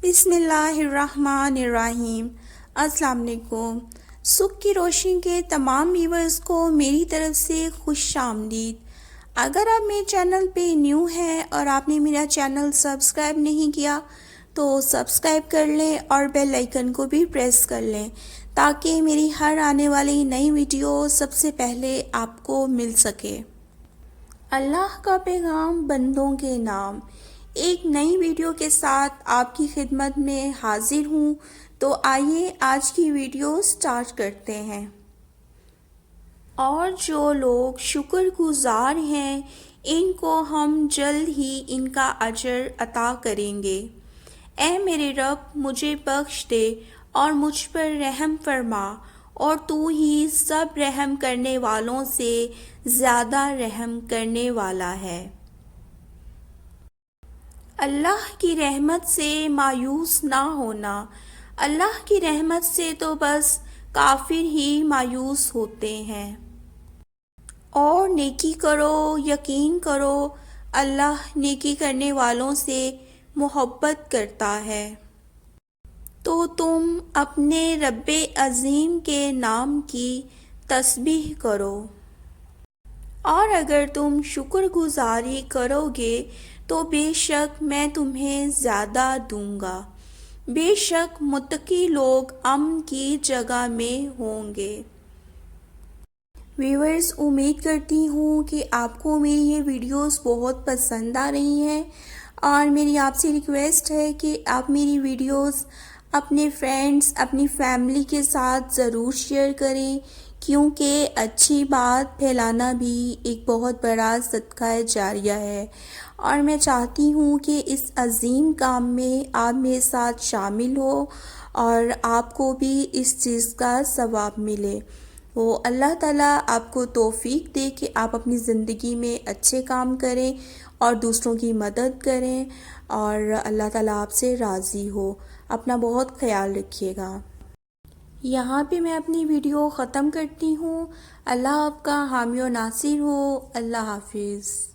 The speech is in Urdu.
بسم اللہ الرحمن الرحیم۔ السلام علیکم۔ سکھ کی روشنی کے تمام ویورز کو میری طرف سے خوش آمدید۔ اگر آپ میرے چینل پہ نیو ہیں اور آپ نے میرا چینل سبسکرائب نہیں کیا تو سبسکرائب کر لیں اور بیل آئیکن کو بھی پریس کر لیں تاکہ میری ہر آنے والی نئی ویڈیو سب سے پہلے آپ کو مل سکے۔ اللہ کا پیغام بندوں کے نام، ایک نئی ویڈیو کے ساتھ آپ کی خدمت میں حاضر ہوں۔ تو آئیے آج کی ویڈیو سٹارٹ کرتے ہیں۔ اور جو لوگ شکر گزار ہیں ان کو ہم جلد ہی ان کا اجر عطا کریں گے۔ اے میرے رب، مجھے بخش دے اور مجھ پر رحم فرما، اور تو ہی سب رحم کرنے والوں سے زیادہ رحم کرنے والا ہے۔ اللہ کی رحمت سے مایوس نہ ہونا، اللہ کی رحمت سے تو بس کافر ہی مایوس ہوتے ہیں۔ اور نیکی کرو، یقین کرو اللہ نیکی کرنے والوں سے محبت کرتا ہے۔ تو تم اپنے رب عظیم کے نام کی تسبیح کرو، اور اگر تم شکر گزاری کرو گے تو بے شک میں تمہیں زیادہ دوں گا۔ بے شک متقی لوگ امن کی جگہ میں ہوں گے۔ ویورز، امید کرتی ہوں کہ آپ کو میری یہ ویڈیوز بہت پسند آ رہی ہیں، اور میری آپ سے ریکویسٹ ہے کہ آپ میری ویڈیوز اپنے فرینڈز، اپنی فیملی کے ساتھ ضرور شیئر کریں، کیونکہ اچھی بات پھیلانا بھی ایک بہت بڑا صدقہ جاریہ ہے، اور میں چاہتی ہوں کہ اس عظیم کام میں آپ میرے ساتھ شامل ہو اور آپ کو بھی اس چیز کا ثواب ملے۔ وہ اللہ تعالیٰ آپ کو توفیق دے کہ آپ اپنی زندگی میں اچھے کام کریں اور دوسروں کی مدد کریں، اور اللہ تعالیٰ آپ سے راضی ہو۔ اپنا بہت خیال رکھیے گا۔ یہاں پہ میں اپنی ویڈیو ختم کرتی ہوں۔ اللہ آپ کا حامی و ناصر ہو۔ اللہ حافظ۔